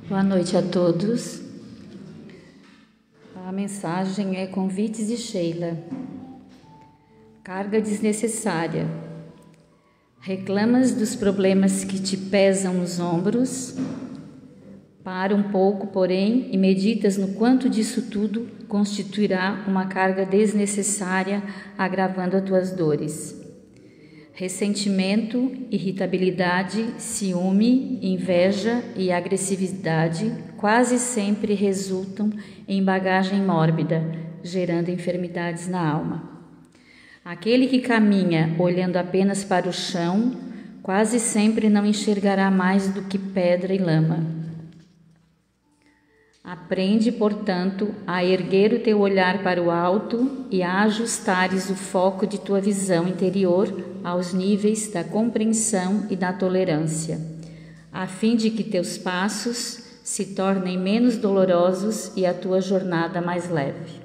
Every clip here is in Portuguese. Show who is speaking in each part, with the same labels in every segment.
Speaker 1: Boa noite a todos. A mensagem é Convites de Sheila. Carga desnecessária. Reclamas dos problemas que te pesam os ombros? Para um pouco, porém, e meditas no quanto disso tudo constituirá uma carga desnecessária, agravando as tuas dores. Ressentimento, irritabilidade, ciúme, inveja e agressividade quase sempre resultam em bagagem mórbida, gerando enfermidades na alma. Aquele que caminha olhando apenas para o chão, quase sempre não enxergará mais do que pedra e lama. Aprende, portanto, a erguer o teu olhar para o alto e a ajustares o foco de tua visão interior aos níveis da compreensão e da tolerância, a fim de que teus passos se tornem menos dolorosos e a tua jornada mais leve.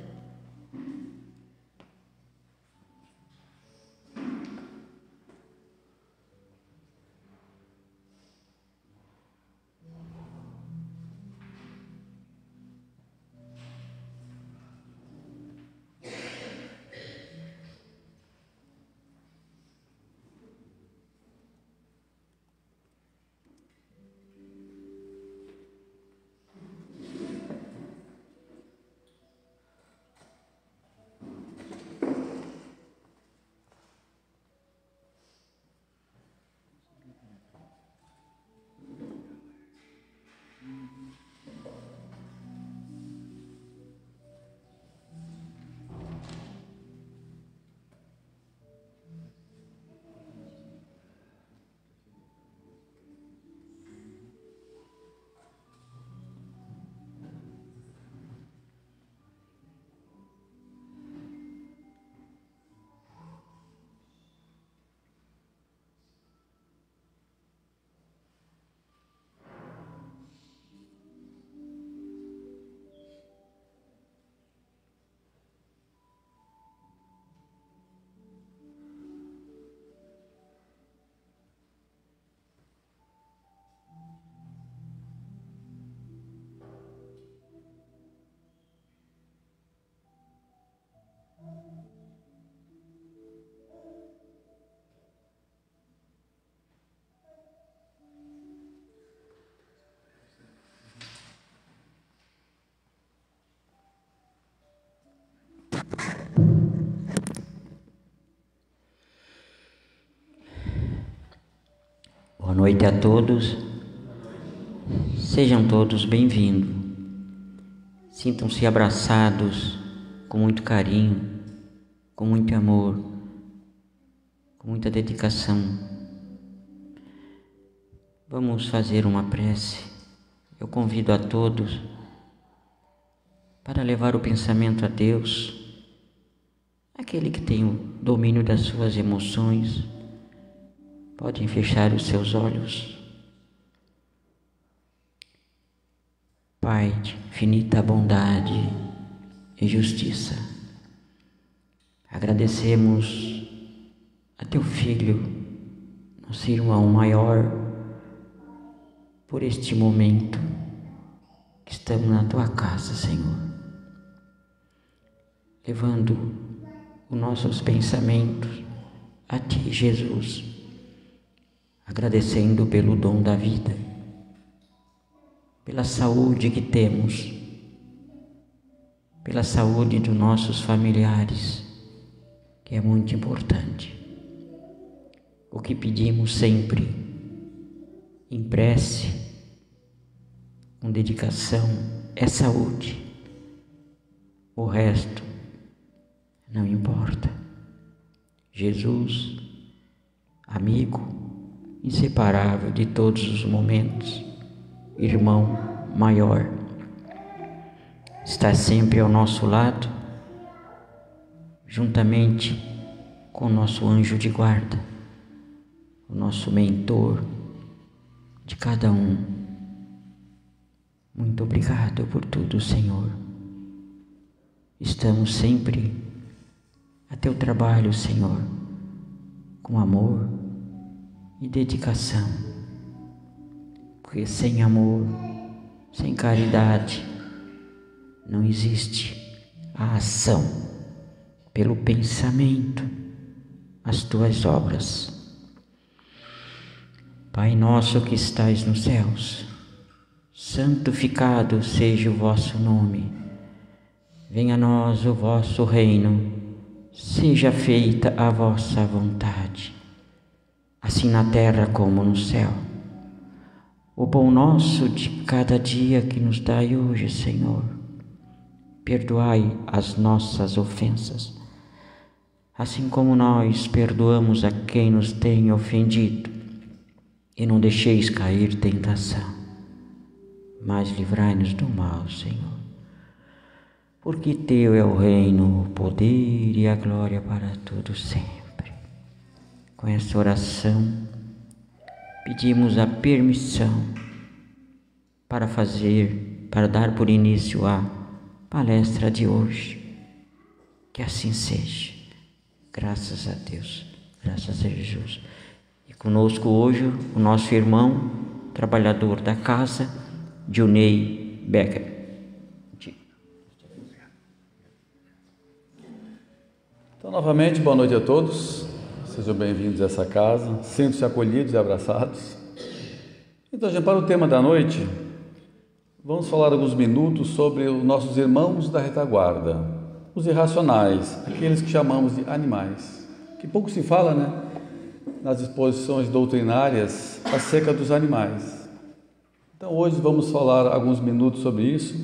Speaker 2: Boa noite a todos, sejam todos bem-vindos, sintam-se abraçados com muito carinho, com muito amor, com muita dedicação. Vamos fazer uma prece. Eu convido a todos para levar o pensamento a Deus, aquele que tem o domínio das suas emoções. Podem fechar os seus olhos. Pai de infinita bondade e justiça, agradecemos a Teu Filho, nosso irmão maior, por este momento que estamos na Tua casa, Senhor, levando os nossos pensamentos a Ti, Jesus, agradecendo pelo dom da vida, pela saúde que temos, pela saúde dos nossos familiares, que é muito importante. O que pedimos sempre, em prece, com dedicação, é saúde. O resto não importa. Jesus, amigo inseparável de todos os momentos, irmão maior, está sempre ao nosso lado, juntamente com o nosso anjo de guarda, o nosso mentor de cada um. Muito obrigado por tudo, Senhor. Estamos sempre a Teu trabalho, Senhor, com amor e dedicação, porque sem amor Sem caridade não existe a ação. Pelo pensamento, as tuas obras. Pai nosso que estais nos céus, santificado seja o vosso nome. Venha a nós o vosso reino, seja feita a vossa vontade, assim na terra como no céu. O pão nosso de cada dia que nos dai hoje, Senhor. Perdoai as nossas ofensas, assim como nós perdoamos a quem nos tem ofendido. E não deixeis cair tentação, mas livrai-nos do mal, Senhor. Porque teu é o reino, o poder e a glória para todos sempre. Com essa oração, pedimos a permissão para dar por início a palestra de hoje. Que assim seja. Graças a Deus, graças a Jesus. E conosco hoje o nosso irmão, trabalhador da casa, Junei Becker.
Speaker 3: Então, novamente, boa noite a todos. Sejam bem-vindos a essa casa, sintam-se acolhidos e abraçados. Então, gente, para o tema da noite, vamos falar alguns minutos sobre os nossos irmãos da retaguarda, os irracionais, aqueles que chamamos de animais, que pouco se fala, né, nas exposições doutrinárias acerca dos animais. Então, hoje vamos falar alguns minutos sobre isso,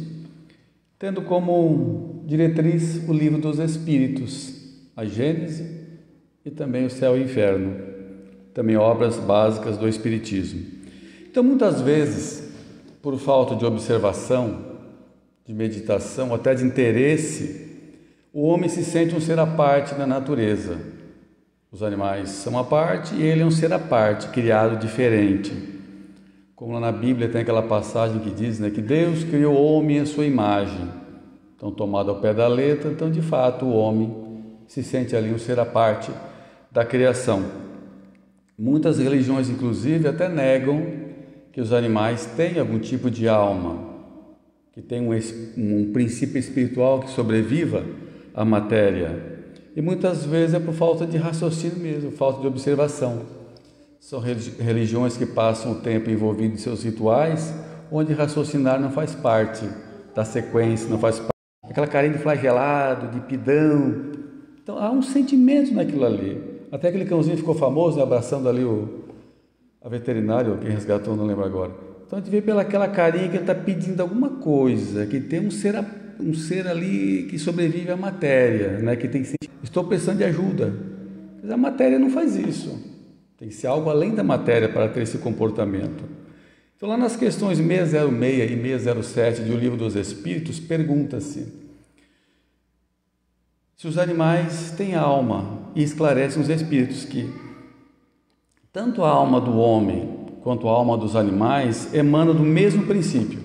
Speaker 3: tendo como diretriz o livro dos Espíritos, a Gênese e também o Céu e o Inferno, também obras básicas do Espiritismo. Então, muitas vezes, por falta de observação, de meditação, até de interesse, o homem se sente um ser à parte da natureza. Os animais são à parte e ele é um ser à parte, criado diferente. Como lá na Bíblia tem aquela passagem que diz, né, que Deus criou o homem à sua imagem. Então, tomado ao pé da letra, então de fato o homem se sente ali um ser à parte da criação. Muitas religiões, inclusive, até negam que os animais têm algum tipo de alma, que tem um princípio espiritual que sobreviva à matéria. E muitas vezes é por falta de raciocínio mesmo, falta de observação. São religiões que passam o tempo envolvido em seus rituais, onde raciocinar não faz parte da sequência, não faz parte. Aquela carinha de flagelado, de pidão. Então há um sentimento naquilo ali. Até aquele cãozinho ficou famoso, né, abraçando ali a veterinária, quem resgatou, não lembro agora. Então a gente vê pelaquela carinha que ele está pedindo alguma coisa, que tem um ser ali que sobrevive à matéria, né, que tem estou precisando de ajuda. Mas a matéria não faz isso. Tem que ser algo além da matéria para ter esse comportamento. Então lá nas questões 606 e 607 do Livro dos Espíritos, pergunta-se se os animais têm alma, e esclarecem os Espíritos que tanto a alma do homem quanto a alma dos animais emana do mesmo princípio.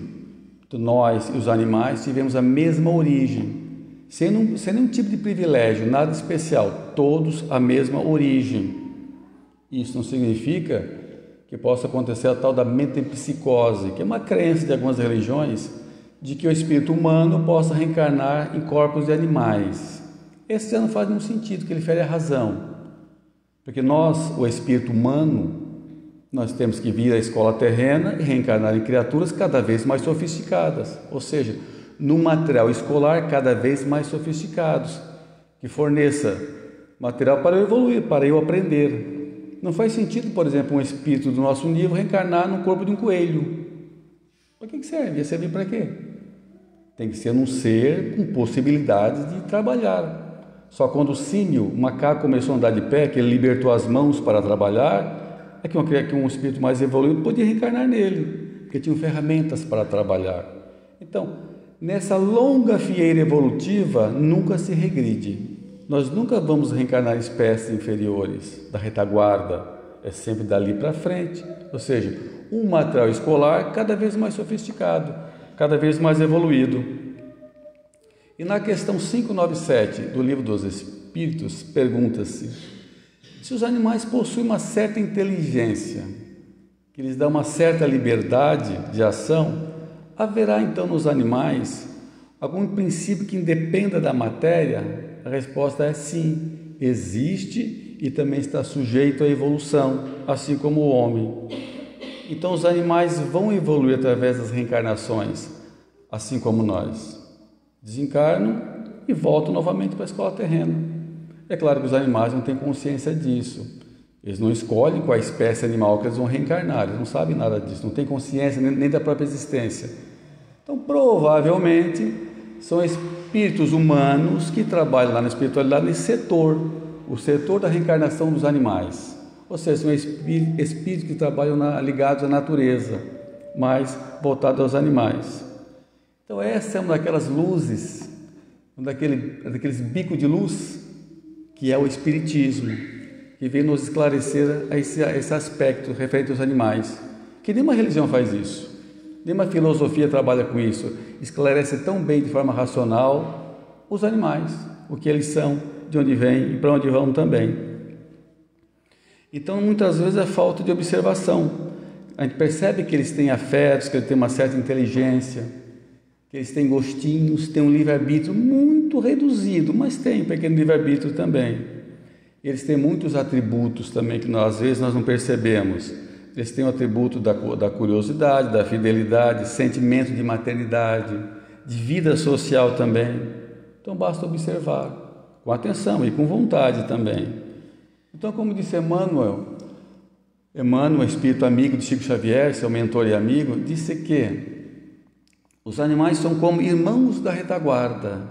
Speaker 3: Então, nós e os animais tivemos a mesma origem, sem nenhum tipo de privilégio, nada especial, todos a mesma origem. Isso não significa que possa acontecer a tal da metempsicose, que é uma crença de algumas religiões, de que o espírito humano possa reencarnar em corpos de animais. Esse já não faz nenhum sentido, que ele fere a razão. Porque nós, o espírito humano, nós temos que vir à escola terrena e reencarnar em criaturas cada vez mais sofisticadas. Ou seja, no material escolar cada vez mais sofisticados, que forneça material para eu evoluir, para eu aprender. Não faz sentido, por exemplo, um espírito do nosso nível reencarnar no corpo de um coelho. Para que serve? Ia servir para quê? Tem que ser um ser com possibilidades de trabalhar. Só quando o símio, o macaco, começou a andar de pé, que ele libertou as mãos para trabalhar, é que um espírito mais evoluído podia reencarnar nele, porque tinham ferramentas para trabalhar. Então, nessa longa fieira evolutiva, nunca se regride. Nós nunca vamos reencarnar em espécies inferiores da retaguarda, é sempre dali para frente. Ou seja, um material escolar cada vez mais sofisticado, cada vez mais evoluído. E na questão 597 do Livro dos Espíritos, pergunta-se se os animais possuem uma certa inteligência, que lhes dá uma certa liberdade de ação, haverá então nos animais algum princípio que independa da matéria? A resposta é sim, existe e também está sujeito à evolução, assim como o homem. Então os animais vão evoluir através das reencarnações, assim como nós. Desencarnam e voltam novamente para a escola terrena. É claro que os animais não têm consciência disso. Eles não escolhem qual espécie animal que eles vão reencarnar, eles não sabem nada disso, não têm consciência nem da própria existência. Então, provavelmente, são espíritos humanos que trabalham lá na espiritualidade nesse setor, o setor da reencarnação dos animais. Ou seja, são espíritos que trabalham ligados à natureza, mas voltados aos animais. Então, essa é uma daquelas luzes, daqueles bicos de luz, que é o Espiritismo, que vem nos esclarecer esse aspecto referente aos animais. Que nenhuma religião faz isso, nenhuma filosofia trabalha com isso, esclarece tão bem de forma racional os animais, o que eles são, de onde vêm e para onde vão também. Então, muitas vezes é falta de observação. A gente percebe que eles têm afetos, que eles têm uma certa inteligência, que eles têm gostinhos, têm um livre-arbítrio muito reduzido, mas tem um pequeno livre-arbítrio também. Eles têm muitos atributos também que às vezes nós não percebemos. Eles têm o atributo da curiosidade, da fidelidade, sentimento de maternidade, de vida social também. Então basta observar com atenção e com vontade também. Então, como disse Emmanuel, espírito amigo de Chico Xavier, seu mentor e amigo, disse que os animais são como irmãos da retaguarda.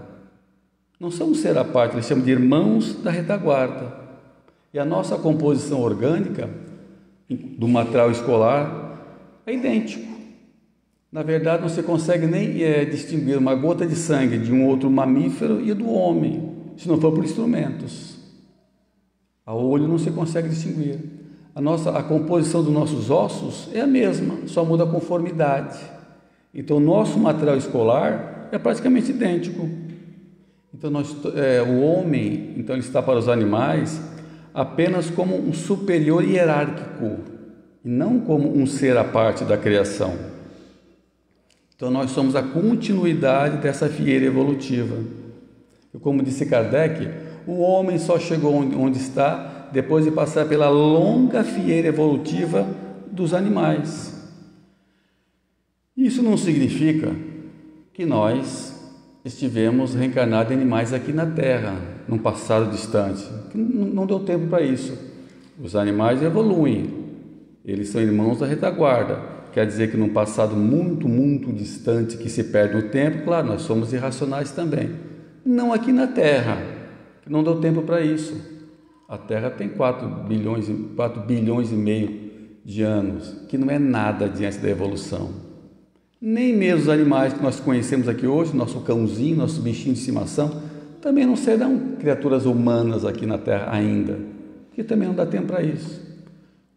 Speaker 3: Não são um ser à parte, eles chamam de irmãos da retaguarda. E a nossa composição orgânica do material escolar é idêntico. Na verdade, não se consegue nem distinguir uma gota de sangue de um outro mamífero e do homem, se não for por instrumentos. A olho não se consegue distinguir. A composição dos nossos ossos é a mesma, só muda a conformidade. Então, o nosso material escolar é praticamente idêntico. Então, o homem, então, ele está para os animais apenas como um superior hierárquico, e não como um ser à parte da criação. Então, nós somos a continuidade dessa fieira evolutiva. E como disse Kardec, o homem só chegou onde está depois de passar pela longa fieira evolutiva dos animais. Isso não significa que nós estivemos reencarnados em animais aqui na Terra, num passado distante. Não deu tempo para isso. Os animais evoluem, eles são irmãos da retaguarda. Quer dizer que num passado muito, muito distante, que se perde o tempo, claro, nós somos irracionais também. Não aqui na Terra, que não deu tempo para isso. A Terra tem 4 bilhões e meio de anos, que não é nada diante da evolução. Nem mesmo os animais que nós conhecemos aqui hoje, nosso cãozinho, nosso bichinho de estimação, também não serão criaturas humanas aqui na Terra ainda, porque também não dá tempo para isso.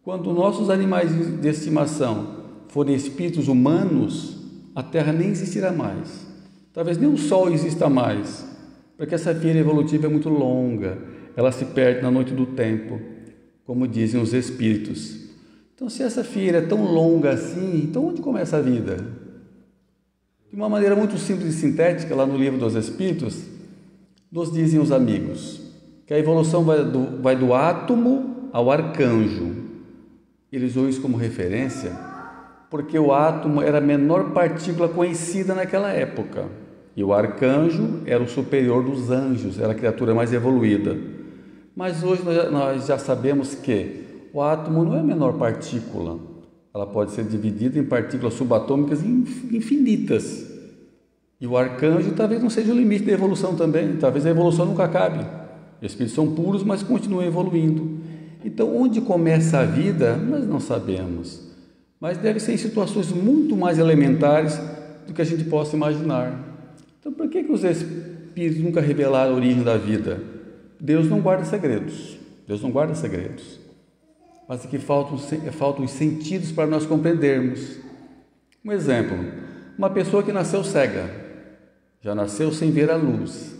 Speaker 3: Quando nossos animais de estimação forem espíritos humanos, a Terra nem existirá mais. Talvez nem o Sol exista mais, porque essa fieira evolutiva é muito longa, ela se perde na noite do tempo, como dizem os espíritos. Então, se essa fieira é tão longa assim, então onde começa a vida? De uma maneira muito simples e sintética, lá no Livro dos Espíritos, nos dizem os amigos que a evolução vai do átomo ao arcanjo. Eles usam isso como referência porque o átomo era a menor partícula conhecida naquela época e o arcanjo era o superior dos anjos, era a criatura mais evoluída. Mas hoje nós já sabemos que o átomo não é a menor partícula, ela pode ser dividida em partículas subatômicas infinitas. E o arcanjo talvez não seja o limite da evolução também, talvez a evolução nunca acabe. Os espíritos são puros, mas continuam evoluindo. Então, onde começa a vida, nós não sabemos. Mas deve ser em situações muito mais elementares do que a gente possa imaginar. Então, por que os espíritos nunca revelaram a origem da vida? Deus não guarda segredos. Deus não guarda segredos. Mas aqui faltam os sentidos para nós compreendermos. Um exemplo, uma pessoa que nasceu cega, já nasceu sem ver a luz.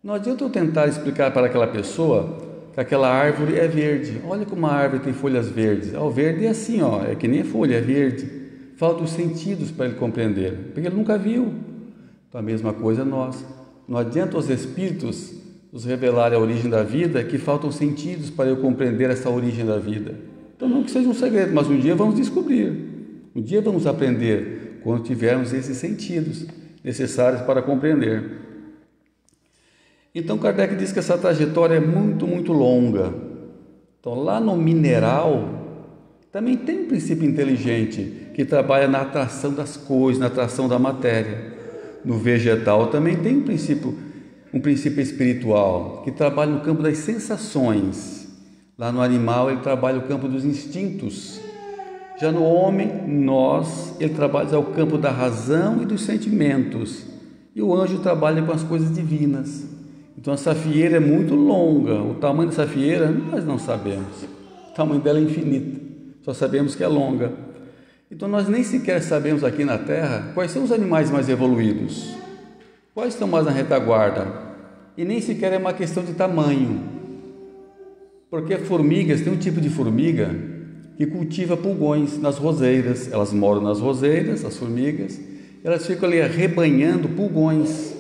Speaker 3: Não adianta eu tentar explicar para aquela pessoa que aquela árvore é verde. Olha como a árvore tem folhas verdes. O verde é assim, é que nem folha, é verde. faltam os sentidos para ele compreender, porque ele nunca viu. Então a mesma coisa nós. Não adianta os espíritos nos revelarem a origem da vida, que faltam sentidos para eu compreender essa origem da vida. Então não que seja um segredo, mas um dia vamos descobrir. Um dia vamos aprender, quando tivermos esses sentidos necessários para compreender. Então Kardec diz que essa trajetória é muito, muito longa. Então lá no mineral também tem um princípio inteligente que trabalha na atração das coisas, na atração da matéria. No vegetal também tem um princípio espiritual que trabalha no campo das sensações. Lá no animal ele trabalha o campo dos instintos. Já no homem, ele trabalha o campo da razão e dos sentimentos. E o anjo trabalha com as coisas divinas. Então a safieira é muito longa. O tamanho da safieira nós não sabemos. O tamanho dela é infinito. Só sabemos que é longa. Então nós nem sequer sabemos aqui na Terra quais são os animais mais evoluídos. Quais estão mais na retaguarda? E nem sequer é uma questão de tamanho. Porque formigas, tem um tipo de formiga que cultiva pulgões nas roseiras. Elas moram nas roseiras, as formigas, elas ficam ali arrebanhando pulgões.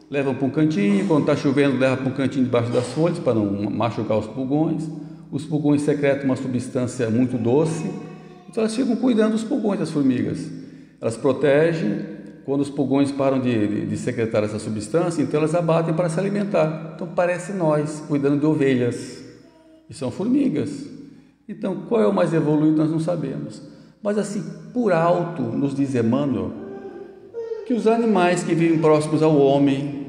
Speaker 3: Levam para um cantinho, quando está chovendo, levam para um cantinho debaixo das folhas para não machucar os pulgões. Os pulgões secretam uma substância muito doce. Então elas ficam cuidando dos pulgões das formigas. Elas protegem. Quando os pulgões param de secretar essa substância, então elas abatem para se alimentar. Então parece nós cuidando de ovelhas. E são formigas. Então qual é o mais evoluído nós não sabemos. Mas assim, por alto, nos diz Emmanuel, que os animais que vivem próximos ao homem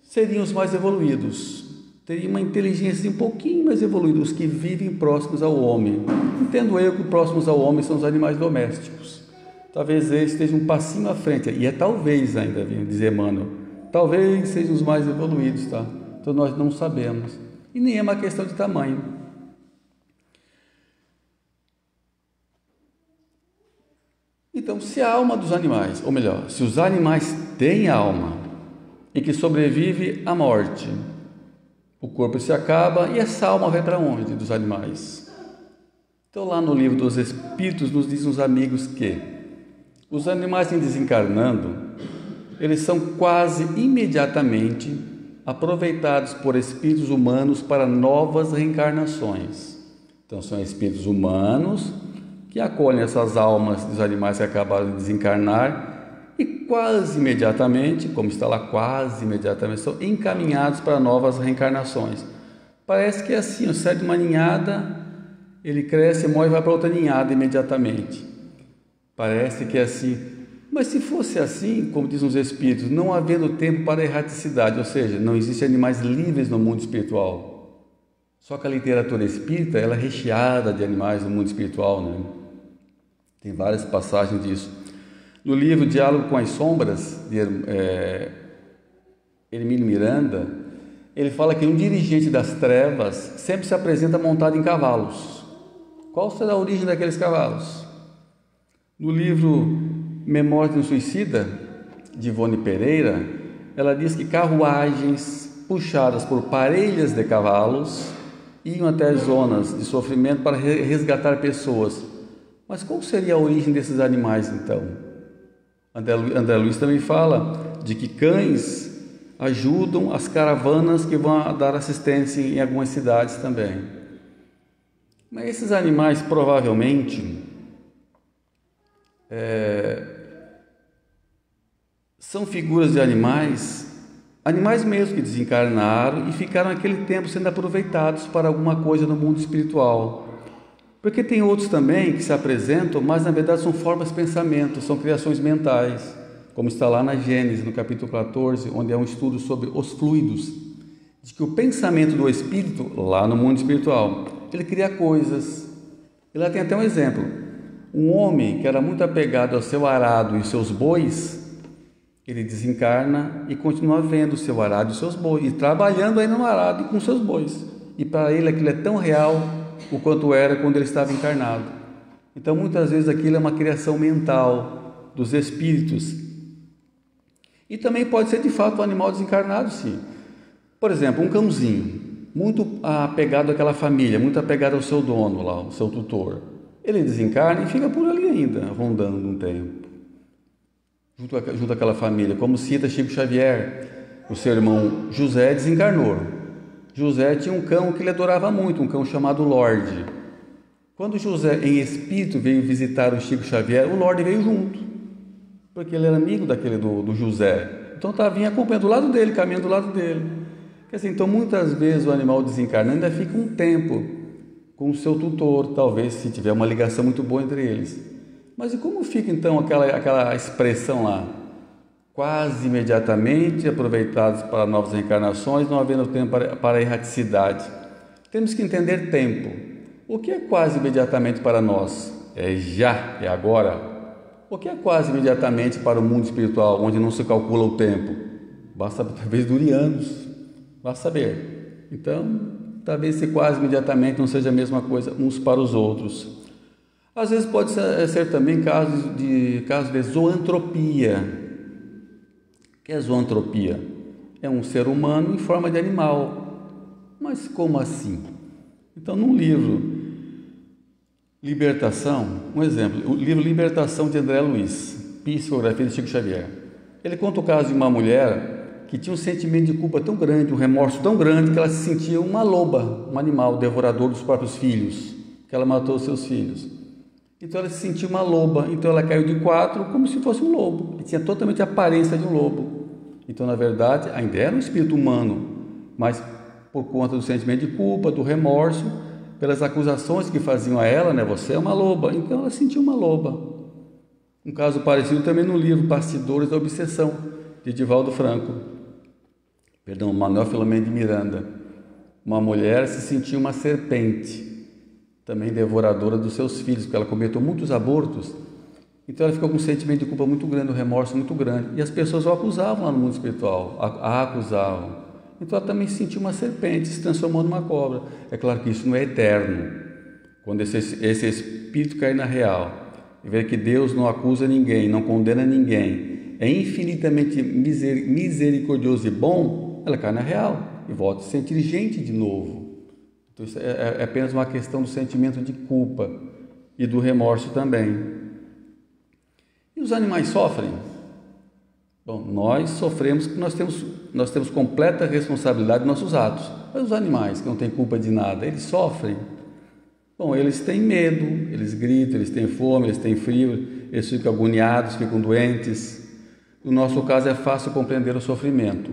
Speaker 3: seriam os mais evoluídos. Teriam uma inteligência um pouquinho mais evoluída, os que vivem próximos ao homem. Entendo eu que próximos ao homem são os animais domésticos. Talvez eles estejam um passinho à frente, e é talvez ainda, diz Emmanuel, talvez sejam os mais evoluídos, tá? Então nós não sabemos. E nem é uma questão de tamanho. Então, se a alma dos animais, ou melhor, se os animais têm alma e que sobrevive à morte, o corpo se acaba e essa alma vai para onde dos animais? Então, lá no livro dos Espíritos, nos dizem os amigos que os animais, em desencarnando, eles são quase imediatamente aproveitados por espíritos humanos para novas reencarnações. Então, são espíritos humanos que acolhem essas almas dos animais que acabaram de desencarnar e quase imediatamente, como está lá, quase imediatamente, são encaminhados para novas reencarnações. Parece que é assim, sai de uma ninhada, ele cresce, morre e vai para outra ninhada imediatamente. Parece que é assim. Mas se fosse assim, como dizem os Espíritos, não havendo tempo para a erraticidade, ou seja, não existem animais livres no mundo espiritual. Só que a literatura espírita, ela é recheada de animais no mundo espiritual, né? Tem várias passagens disso. No livro Diálogo com as Sombras, de Hermínio Miranda, ele fala que um dirigente das trevas sempre se apresenta montado em cavalos. Qual será a origem daqueles cavalos? No livro Memória de um Suicida, de Ivone Pereira, ela diz que carruagens puxadas por parelhas de cavalos iam até zonas de sofrimento para resgatar pessoas. Mas qual seria a origem desses animais, então? André Luiz também fala de que cães ajudam as caravanas que vão dar assistência em algumas cidades também. Mas esses animais provavelmente são figuras de animais mesmo que desencarnaram e ficaram aquele tempo sendo aproveitados para alguma coisa no mundo espiritual. Porque tem outros também que se apresentam, mas na verdade são formas de pensamento, são criações mentais, como está lá na Gênesis, no capítulo 14, onde é um estudo sobre os fluidos, de que o pensamento do espírito, lá no mundo espiritual, ele cria coisas. E lá tem até um exemplo. Um homem que era muito apegado ao seu arado e seus bois, ele desencarna e continua vendo o seu arado e seus bois, e trabalhando ainda no arado e com seus bois. E para ele aquilo é tão real o quanto era quando ele estava encarnado. Então muitas vezes aquilo é uma criação mental dos espíritos. E também pode ser de fato um animal desencarnado, sim. Por exemplo, um cãozinho, muito apegado àquela família, muito apegado ao seu dono lá, o seu tutor. Ele desencarna e fica por ali ainda, rondando um tempo, junto àquela família, como cita Chico Xavier. O seu irmão José desencarnou. José tinha um cão que ele adorava muito, um cão chamado Lorde. Quando José, em espírito, veio visitar o Chico Xavier, o Lorde veio junto, porque ele era amigo do José. Então vinha acompanhando do lado dele, caminhando do lado dele. Quer dizer, então muitas vezes o animal desencarna ainda fica um tempo com o seu tutor, talvez se tiver uma ligação muito boa entre eles. Mas e como fica então aquela expressão lá? Quase imediatamente aproveitados para novas reencarnações, não havendo tempo para a erraticidade. Temos que entender tempo. O que é quase imediatamente para nós? É já, é agora. O que é quase imediatamente para o mundo espiritual, onde não se calcula o tempo? Basta, talvez dure anos, basta saber. Então, talvez se quase imediatamente não seja a mesma coisa uns para os outros. Às vezes pode ser também casos de zoantropia. O que é zoantropia? É um ser humano em forma de animal. Mas como assim? Então, num livro Libertação, um exemplo, o livro Libertação de André Luiz, psicografia de Chico Xavier. Ele conta o caso de uma mulher que tinha um sentimento de culpa tão grande, um remorso tão grande, que ela se sentia uma loba, um animal devorador dos próprios filhos, que ela matou os seus filhos. Então ela se sentia uma loba, então ela caiu de 4 como se fosse um lobo, que tinha totalmente a aparência de um lobo. Então, na verdade, ainda era um espírito humano, mas por conta do sentimento de culpa, do remorso, pelas acusações que faziam a ela, né? Você é uma loba. Então ela sentiu uma loba. Um caso parecido também no livro Bastidores da Obsessão, de Divaldo Franco. Manuel Filomeno de Miranda. Uma mulher se sentiu uma serpente, também devoradora dos seus filhos, porque ela cometeu muitos abortos. Então ela ficou com um sentimento de culpa muito grande, um remorso muito grande. E as pessoas o acusavam lá no mundo espiritual, a acusavam. Então ela também sentiu uma serpente, se transformou numa cobra. É claro que isso não é eterno. Quando esse espírito cair na real e ver que Deus não acusa ninguém, não condena ninguém, é infinitamente misericordioso e bom, ela cai na real e volta a ser inteligente de novo. Então isso é apenas uma questão do sentimento de culpa e do remorso também. E os animais sofrem? Bom, nós sofremos porque nós temos completa responsabilidade dos nossos atos. Mas os animais que não têm culpa de nada, eles sofrem? Bom, eles têm medo, eles gritam, eles têm fome, eles têm frio, eles ficam agoniados, ficam doentes. No nosso caso é fácil compreender o sofrimento.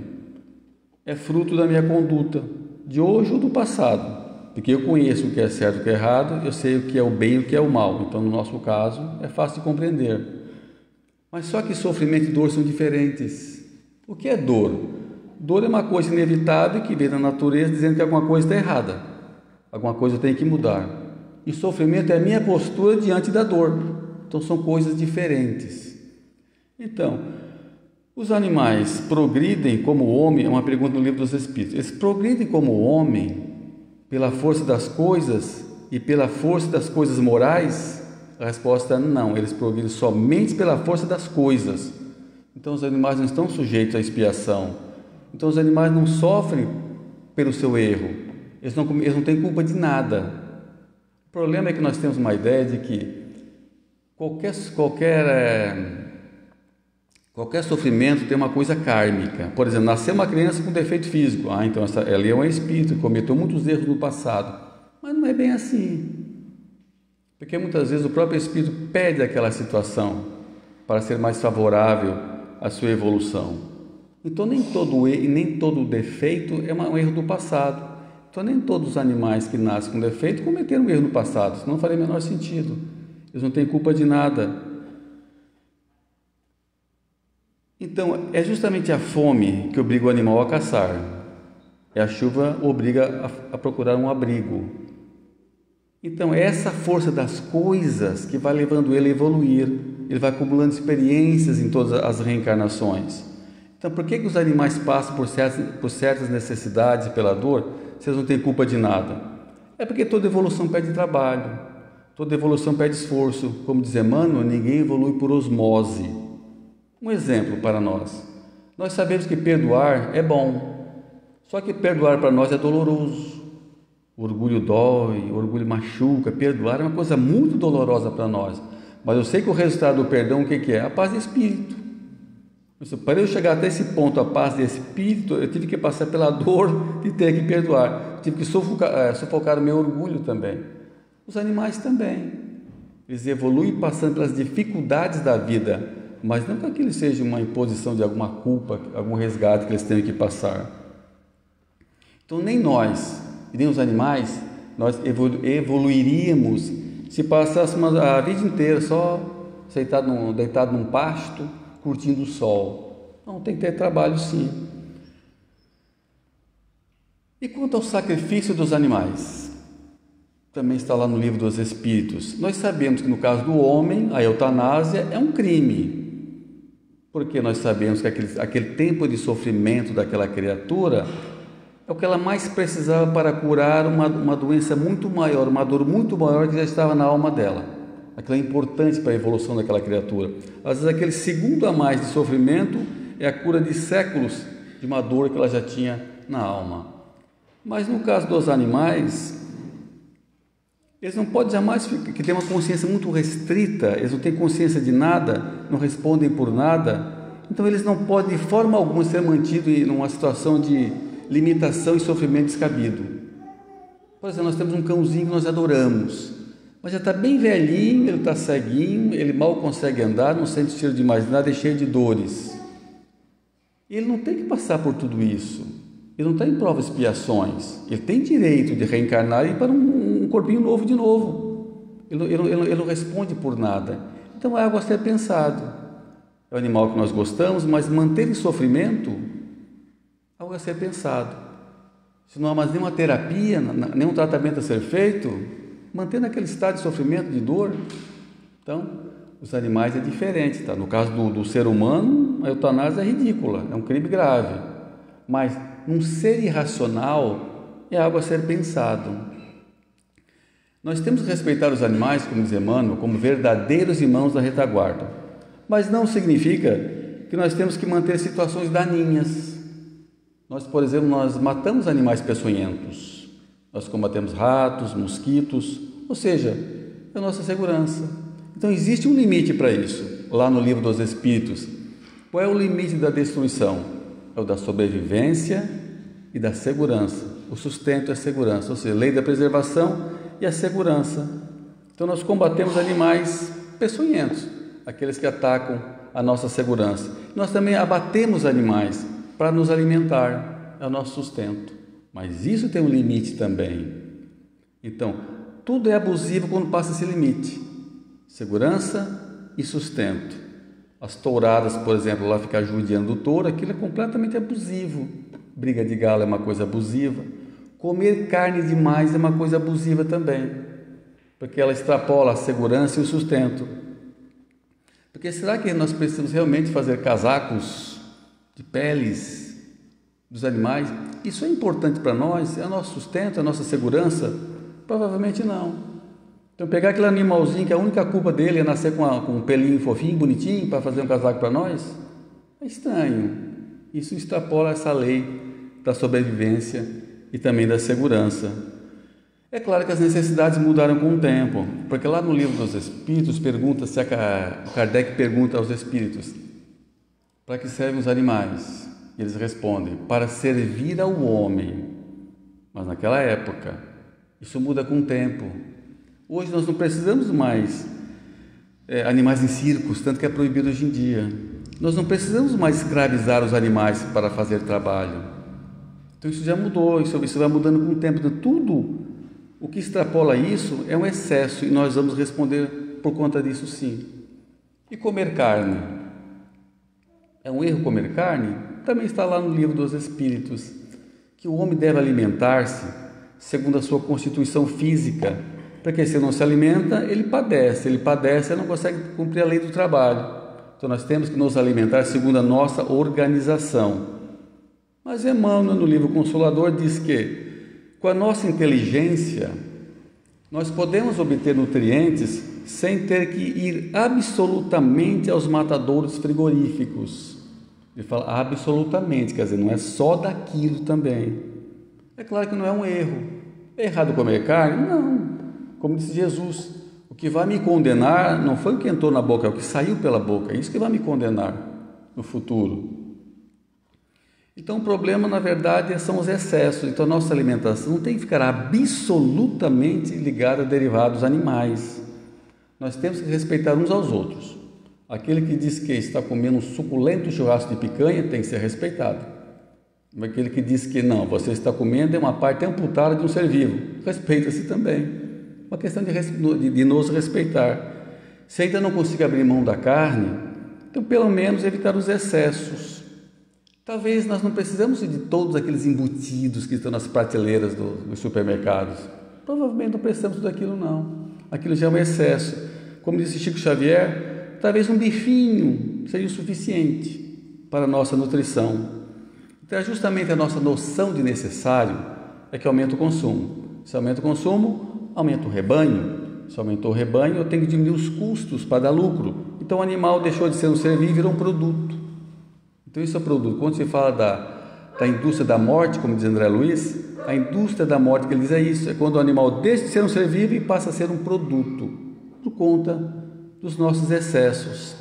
Speaker 3: É fruto da minha conduta, de hoje ou do passado, porque eu conheço o que é certo e o que é errado, eu sei o que é o bem e o que é o mal. Então, no nosso caso, é fácil de compreender. Mas só que sofrimento e dor são diferentes. O que é dor? Dor é uma coisa inevitável que vem da natureza dizendo que alguma coisa está errada. Alguma coisa tem que mudar. E sofrimento é a minha postura diante da dor. Então são coisas diferentes. Então, os animais progridem como o homem, é uma pergunta no Livro dos Espíritos. Eles progridem como o homem pela força das coisas e pela força das coisas morais? A resposta é não, eles progridem somente pela força das coisas. Então os animais não estão sujeitos à expiação. Então os animais não sofrem pelo seu erro. Eles não têm culpa de nada. O problema é que nós temos uma ideia de que qualquer sofrimento tem uma coisa kármica. Por exemplo, nasceu uma criança com defeito físico. Então ela é um espírito, cometeu muitos erros no passado. Mas não é bem assim. Porque muitas vezes o próprio espírito pede aquela situação para ser mais favorável à sua evolução. Então nem todo defeito é um erro do passado. Então nem todos os animais que nascem com defeito cometeram um erro no passado, senão não faria o menor sentido. Eles não têm culpa de nada. Então é justamente a fome que obriga o animal a caçar. E a chuva obriga a procurar um abrigo. Então, é essa força das coisas que vai levando ele a evoluir. Ele vai acumulando experiências em todas as reencarnações. Então, por que os animais passam por certas necessidades pela dor, se eles não têm culpa de nada? É porque toda evolução pede trabalho, toda evolução pede esforço. Como diz Emmanuel, ninguém evolui por osmose. Um exemplo para nós. Nós sabemos que perdoar é bom, só que perdoar para nós é doloroso. O orgulho dói, o orgulho machuca, perdoar é uma coisa muito dolorosa para nós. Mas eu sei que o resultado do perdão, o que é? A paz de espírito. Para eu chegar até esse ponto, a paz de espírito, eu tive que passar pela dor de ter que perdoar. Eu tive que sufocar o meu orgulho também. Os animais também. Eles evoluem passando pelas dificuldades da vida, mas não que aquilo seja uma imposição de alguma culpa, algum resgate que eles tenham que passar. Então, nem nós, e nem os animais, nós evoluiríamos se passássemos a vida inteira só deitado num pasto, curtindo o sol. Não, tem que ter trabalho sim. E quanto ao sacrifício dos animais? Também está lá no Livro dos Espíritos. Nós sabemos que no caso do homem, a eutanásia é um crime, porque nós sabemos que aquele tempo de sofrimento daquela criatura é o que ela mais precisava para curar uma doença muito maior, uma dor muito maior que já estava na alma dela. Aquilo é importante para a evolução daquela criatura. Às vezes aquele segundo a mais de sofrimento é a cura de séculos de uma dor que ela já tinha na alma. Mas no caso dos animais, eles não podem jamais, que tem uma consciência muito restrita, eles não têm consciência de nada, não respondem por nada, então eles não podem de forma alguma ser mantidos em uma situação de limitação e sofrimento descabido. Por exemplo, nós temos um cãozinho que nós adoramos, mas já está bem velhinho, ele está ceguinho, ele mal consegue andar, não sente cheiro de mais nada, é cheio de dores. E ele não tem que passar por tudo isso. Ele não está em provas e expiações. Ele tem direito de reencarnar e ir para um corpinho novo de novo. Ele não responde por nada. Então é algo a ser pensado. É um animal que nós gostamos, mas manter em sofrimento é algo a ser pensado. Se não há mais nenhuma terapia, nenhum tratamento a ser feito, mantendo aquele estado de sofrimento, de dor. Então, os animais é diferente. Tá? No caso do ser humano, a eutanásia é ridícula, é um crime grave. Mas um ser irracional é algo a ser pensado. Nós temos que respeitar os animais, como diz Emmanuel, como verdadeiros irmãos da retaguarda, mas não significa que nós temos que manter situações daninhas. Nós, por exemplo, nós matamos animais peçonhentos, nós combatemos ratos, mosquitos, ou seja, é a nossa segurança. Então existe um limite para isso, lá no Livro dos Espíritos. Qual é o limite da destruição? É o da sobrevivência e da segurança. O sustento é a segurança, ou seja, lei da preservação e a segurança. Então nós combatemos animais peçonhentos, aqueles que atacam a nossa segurança. Nós também abatemos animais para nos alimentar, é o nosso sustento. Mas isso tem um limite também. Então, tudo é abusivo quando passa esse limite. Segurança e sustento. As touradas, por exemplo, lá ficar judiando do touro, aquilo é completamente abusivo. Briga de galo é uma coisa abusiva. Comer carne demais é uma coisa abusiva também, porque ela extrapola a segurança e o sustento. Porque será que nós precisamos realmente fazer casacos de peles dos animais? Isso é importante para nós? É o nosso sustento, é a nossa segurança? Provavelmente não. Então, pegar aquele animalzinho que a única culpa dele é nascer com um pelinho fofinho, bonitinho, para fazer um casaco para nós, é estranho. Isso extrapola essa lei da sobrevivência e também da segurança. É claro que as necessidades mudaram com o tempo, porque lá no Livro dos Espíritos, Kardec pergunta aos espíritos: para que servem os animais? E eles respondem: para servir ao homem. Mas naquela época, isso muda com o tempo. Hoje nós não precisamos mais animais em circos, tanto que é proibido hoje em dia. Nós não precisamos mais escravizar os animais para fazer trabalho. Então isso já mudou, isso vai mudando com o tempo. Então, tudo o que extrapola isso é um excesso e nós vamos responder por conta disso sim. E comer carne? É um erro comer carne? Também está lá no Livro dos Espíritos, que o homem deve alimentar-se segundo a sua constituição física, porque se não se alimenta, ele padece e não consegue cumprir a lei do trabalho. Então nós temos que nos alimentar segundo a nossa organização. Mas Emmanuel, no livro Consolador, diz que com a nossa inteligência nós podemos obter nutrientes sem ter que ir absolutamente aos matadouros frigoríficos. Ele fala absolutamente, quer dizer, não é só daquilo também. É claro que não é um erro. É errado comer carne? Não. Como disse Jesus, o que vai me condenar não foi o que entrou na boca, é o que saiu pela boca. É isso que vai me condenar no futuro. Então o problema, na verdade, são os excessos. Então a nossa alimentação não tem que ficar absolutamente ligada a derivados animais. Nós temos que respeitar uns aos outros. Aquele que diz que está comendo um suculento churrasco de picanha tem que ser respeitado. Aquele que diz que não, você está comendo é uma parte amputada de um ser vivo. Respeita-se também. Uma questão de nos respeitar. Se ainda não consigo abrir mão da carne, então pelo menos evitar os excessos. Talvez nós não precisamos de todos aqueles embutidos que estão nas prateleiras dos supermercados. Provavelmente não precisamos daquilo não. Aquilo já é um excesso. Como disse Chico Xavier, talvez um bifinho seja o suficiente para a nossa nutrição. Então é justamente a nossa noção de necessário é que aumenta o consumo. Se aumenta o consumo, aumenta o rebanho. Se aumentou o rebanho, eu tenho que diminuir os custos para dar lucro. Então o animal deixou de ser um ser vivo e virou um produto. Então isso é o produto. Quando se fala da indústria da morte, como diz André Luiz, a indústria da morte que ele diz é isso, é quando o animal deixa de ser um ser vivo e passa a ser um produto, por conta dos nossos excessos.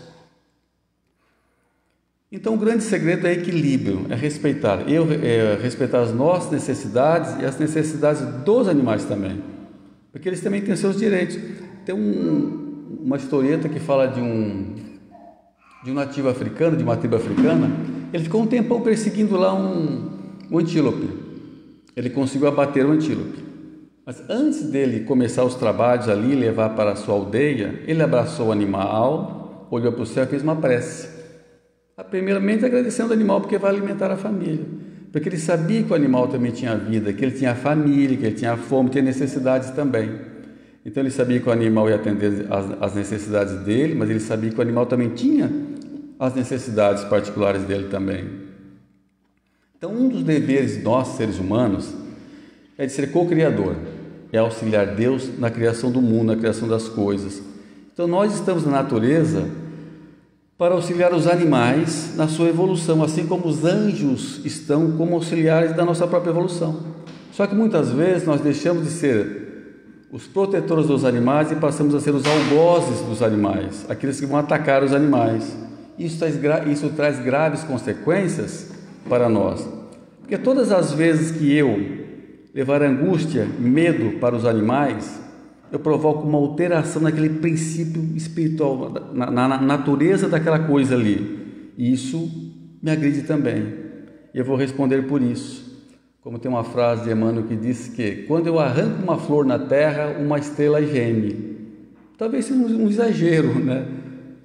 Speaker 3: Então o grande segredo é equilíbrio, é respeitar. Respeitar as nossas necessidades e as necessidades dos animais também, porque eles também têm seus direitos. Tem uma historieta que fala de um nativo africano, de uma tribo africana. Ele ficou um tempão perseguindo lá um antílope. Ele conseguiu abater o antílope. Mas antes dele começar os trabalhos ali, levar para a sua aldeia, ele abraçou o animal, olhou para o céu e fez uma prece. Primeiramente agradecendo o animal porque vai alimentar a família. Porque ele sabia que o animal também tinha vida, que ele tinha família, que ele tinha fome, tinha necessidades também. Então ele sabia que o animal ia atender às necessidades dele, mas ele sabia que o animal também tinha as necessidades particulares dele também. Então um dos deveres de nós, seres humanos, é de ser co-criador, é auxiliar Deus na criação do mundo, na criação das coisas. Então nós estamos na natureza para auxiliar os animais na sua evolução, assim como os anjos estão como auxiliares da nossa própria evolução. Só que muitas vezes nós deixamos de ser os protetores dos animais e passamos a ser os algozes dos animais, aqueles que vão atacar os animais. Isso traz graves consequências para nós, porque todas as vezes que eu levar angústia, medo para os animais, eu provoco uma alteração naquele princípio espiritual, na natureza daquela coisa ali, e isso me agride também, e eu vou responder por isso. Como tem uma frase de Emmanuel que diz que quando eu arranco uma flor na terra, uma estrela geme. Talvez seja um exagero, né?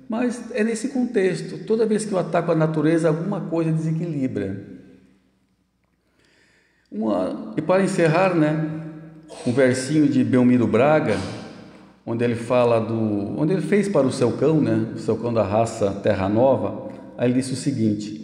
Speaker 3: Mas é nesse contexto. Toda vez que eu ataco a natureza, alguma coisa desequilibra. E para encerrar, né, um versinho de Belmiro Braga, onde ele fala onde ele fez para o seu cão, né, o seu cão da raça Terra Nova. Aí ele disse o seguinte: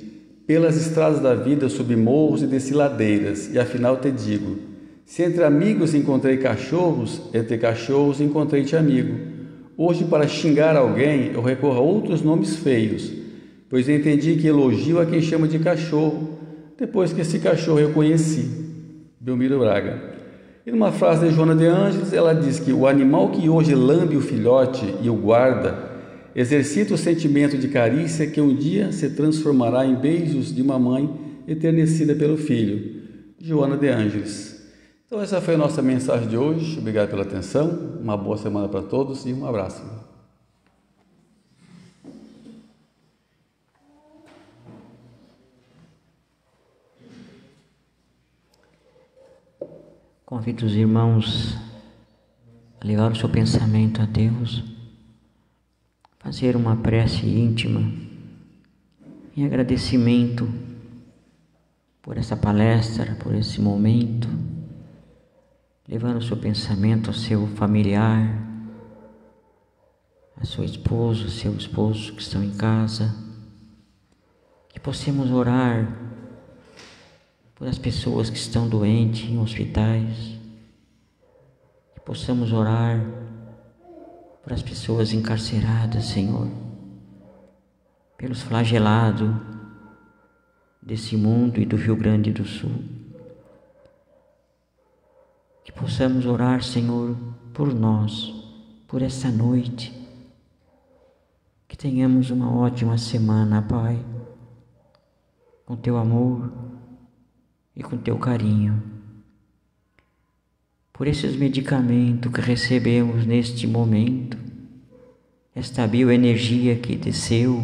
Speaker 3: pelas estradas da vida subi morros e desci ladeiras, e afinal te digo, se entre amigos encontrei cachorros, entre cachorros encontrei-te amigo. Hoje, para xingar alguém, eu recorro a outros nomes feios, pois entendi que elogio a quem chama de cachorro, depois que esse cachorro eu conheci. Belmiro Braga. E numa frase de Joana de Ângeles, ela diz que o animal que hoje lambe o filhote e o guarda, exercita o sentimento de carícia que um dia se transformará em beijos de uma mãe eternecida pelo filho. Joana de Ângeles. Então essa foi a nossa mensagem de hoje. Obrigado pela atenção, uma boa semana para todos e um abraço.
Speaker 2: Convido os irmãos a levar o seu pensamento a Deus, fazer uma prece íntima em agradecimento por essa palestra, por esse momento, levando o seu pensamento ao seu familiar, a sua esposa, ao seu esposo que estão em casa, que possamos orar por as pessoas que estão doentes em hospitais, que possamos orar por as pessoas encarceradas, Senhor, pelos flagelados desse mundo e do Rio Grande do Sul. Que possamos orar, Senhor, por nós, por essa noite. Que tenhamos uma ótima semana, Pai, com Teu amor e com Teu carinho. Por esses medicamentos que recebemos neste momento, esta bioenergia que desceu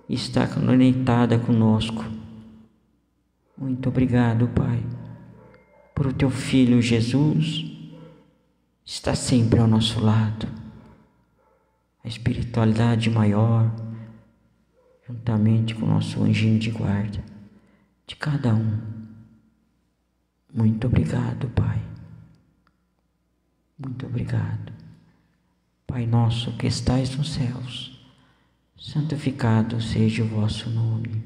Speaker 2: e está conectada conosco. Muito obrigado, Pai, por o Teu Filho Jesus está sempre ao nosso lado. A espiritualidade maior, juntamente com o nosso anjinho de guarda, de cada um. Muito obrigado, Pai. Muito obrigado. Pai nosso que estais nos céus, santificado seja o vosso nome.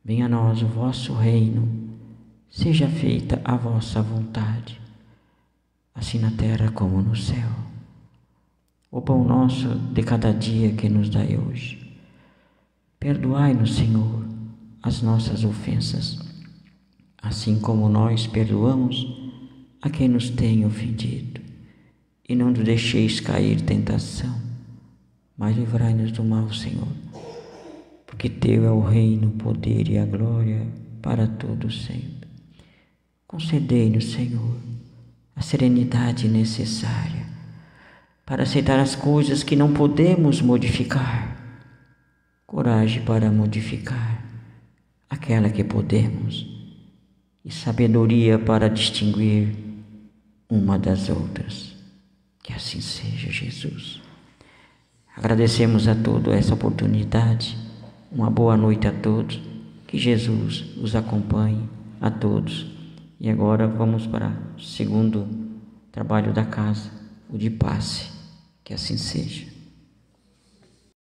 Speaker 2: Venha a nós o vosso reino, seja feita a vossa vontade, assim na terra como no céu. O pão nosso de cada dia que nos dai hoje. Perdoai-nos, Senhor, as nossas ofensas, assim como nós perdoamos a quem nos tem ofendido. E não nos deixeis cair em tentação, mas livrai-nos do mal, Senhor. Porque Teu é o reino, o poder e a glória para todos sempre. Concedei-nos, Senhor, a serenidade necessária para aceitar as coisas que não podemos modificar, coragem para modificar aquela que podemos e sabedoria para distinguir uma das outras. Que assim seja, Jesus. Agradecemos a todos essa oportunidade. Uma boa noite a todos. Que Jesus os acompanhe a todos. E agora vamos para o segundo trabalho da casa, o de passe. Que assim seja.